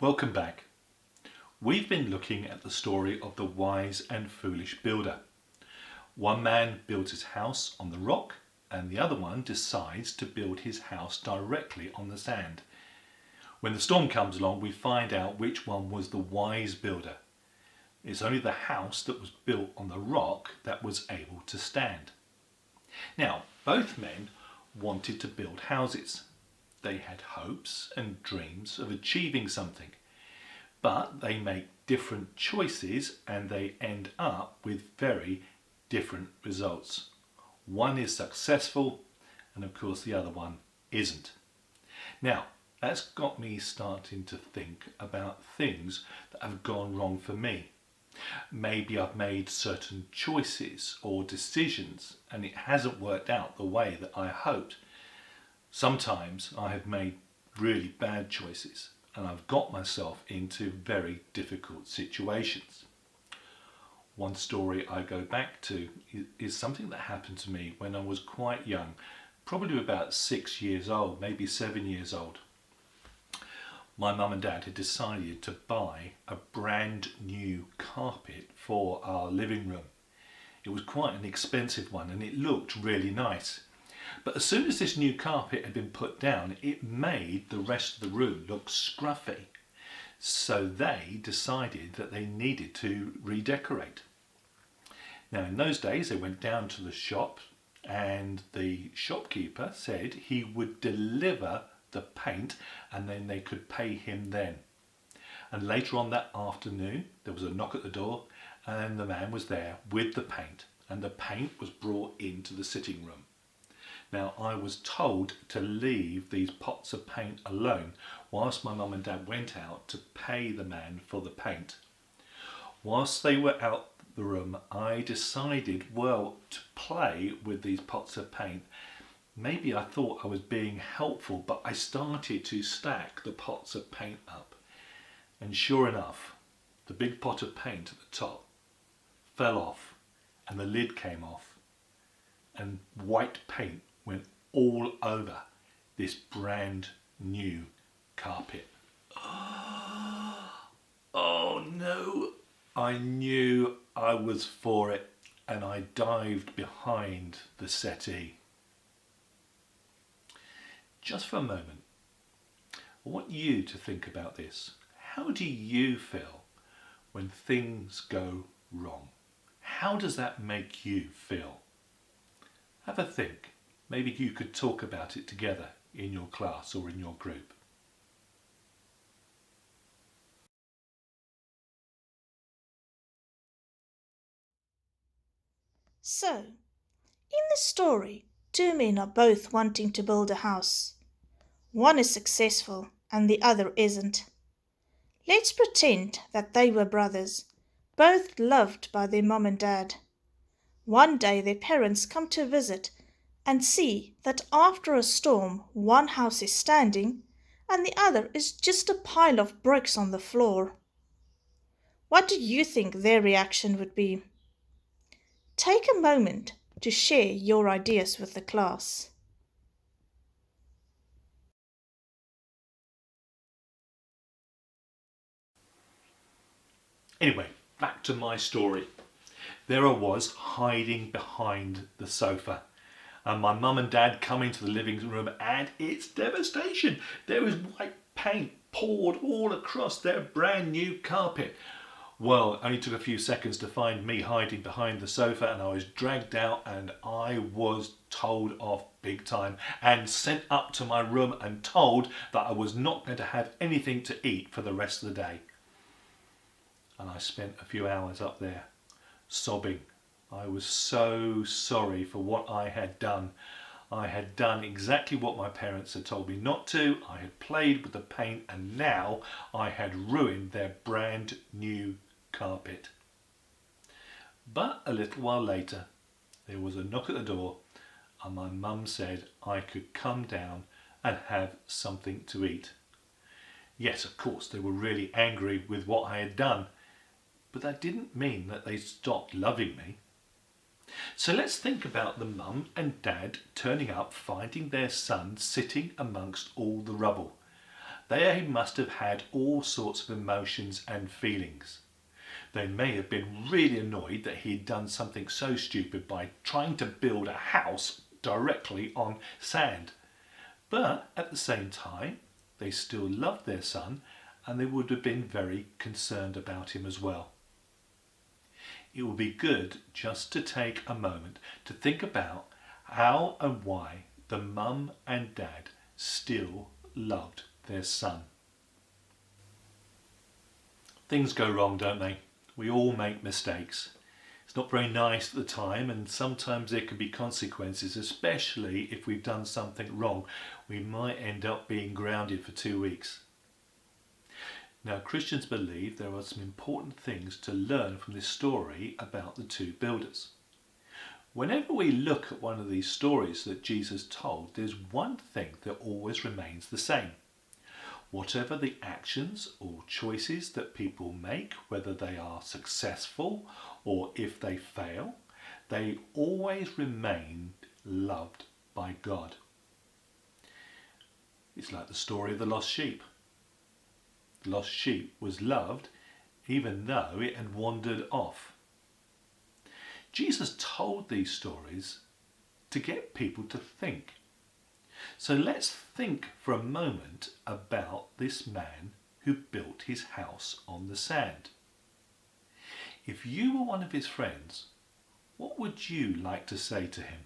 Welcome back. We've been looking at the story of the wise and foolish builder. One man built his house on the rock and the other one decides to build his house directly on the sand. When the storm comes along, we find out which one was the wise builder. It's only the house that was built on the rock that was able to stand. Now, both men wanted to build houses. They had hopes and dreams of achieving something, but they make different choices and they end up with very different results. One is successful and of course the other one isn't. Now, that's got me starting to think about things that have gone wrong for me. Maybe I've made certain choices or decisions and it hasn't worked out the way that I hoped. Sometimes I have made really bad choices and I've got myself into very difficult situations. One story I go back to is something that happened to me when I was quite young, probably about 6 years old, maybe 7 years old. My mum and dad had decided to buy a brand new carpet for our living room. It was quite an expensive one and it looked really nice. But as soon as this new carpet had been put down, it made the rest of the room look scruffy. So they decided that they needed to redecorate. Now in those days they went down to the shop and the shopkeeper said he would deliver the paint and then they could pay him then. And later on that afternoon there was a knock at the door and the man was there with the paint and the paint was brought into the sitting room. Now I was told to leave these pots of paint alone whilst my mum and dad went out to pay the man for the paint. Whilst they were out the room, I decided, to play with these pots of paint. Maybe I thought I was being helpful, but I started to stack the pots of paint up. And sure enough, the big pot of paint at the top fell off and the lid came off and white paint went all over this brand new carpet. Oh no! I knew I was for it and I dived behind the settee. Just for a moment, I want you to think about this. How do you feel when things go wrong? How does that make you feel? Have a think. Maybe you could talk about it together in your class or in your group. So, in the story, two men are both wanting to build a house. One is successful and the other isn't. Let's pretend that they were brothers, both loved by their mom and dad. One day their parents come to visit and see that after a storm one house is standing and the other is just a pile of bricks on the floor. What do you think their reaction would be? Take a moment to share your ideas with the class. Anyway, back to my story. There I was hiding behind the sofa and my mum and dad come into the living room and it's devastation. There is white paint poured all across their brand new carpet. Well, it only took a few seconds to find me hiding behind the sofa and I was dragged out and I was told off big time and sent up to my room and told that I was not going to have anything to eat for the rest of the day. And I spent a few hours up there sobbing. I was so sorry for what I had done. I had done exactly what my parents had told me not to. I had played with the paint and now I had ruined their brand new carpet. But a little while later there was a knock at the door and my mum said I could come down and have something to eat. Yes, of course, they were really angry with what I had done, but that didn't mean that they stopped loving me. So let's think about the mum and dad turning up, finding their son sitting amongst all the rubble. They must have had all sorts of emotions and feelings. They may have been really annoyed that he'd done something so stupid by trying to build a house directly on sand. But at the same time, they still loved their son, and they would have been very concerned about him as well. It would be good just to take a moment to think about how and why the mum and dad still loved their son. Things go wrong, don't they? We all make mistakes. It's not very nice at the time, and sometimes there can be consequences, especially if we've done something wrong. We might end up being grounded for 2 weeks. Now, Christians believe there are some important things to learn from this story about the two builders. Whenever we look at one of these stories that Jesus told, there's one thing that always remains the same. Whatever the actions or choices that people make, whether they are successful or if they fail, they always remain loved by God. It's like the story of the lost sheep. The lost sheep was loved even though it had wandered off. Jesus told these stories to get people to think. So let's think for a moment about this man who built his house on the sand. If you were one of his friends, what would you like to say to him?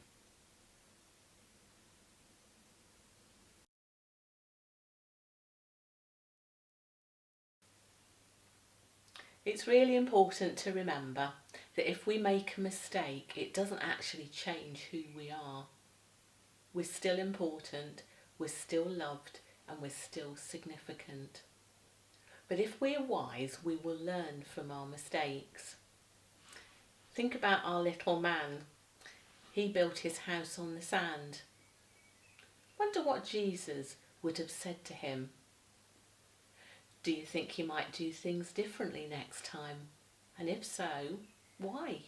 It's really important to remember that if we make a mistake, it doesn't actually change who we are. We're still important, we're still loved, and we're still significant. But if we're wise, we will learn from our mistakes. Think about our little man. He built his house on the sand. Wonder what Jesus would have said to him. Do you think he might do things differently next time? And if so, why?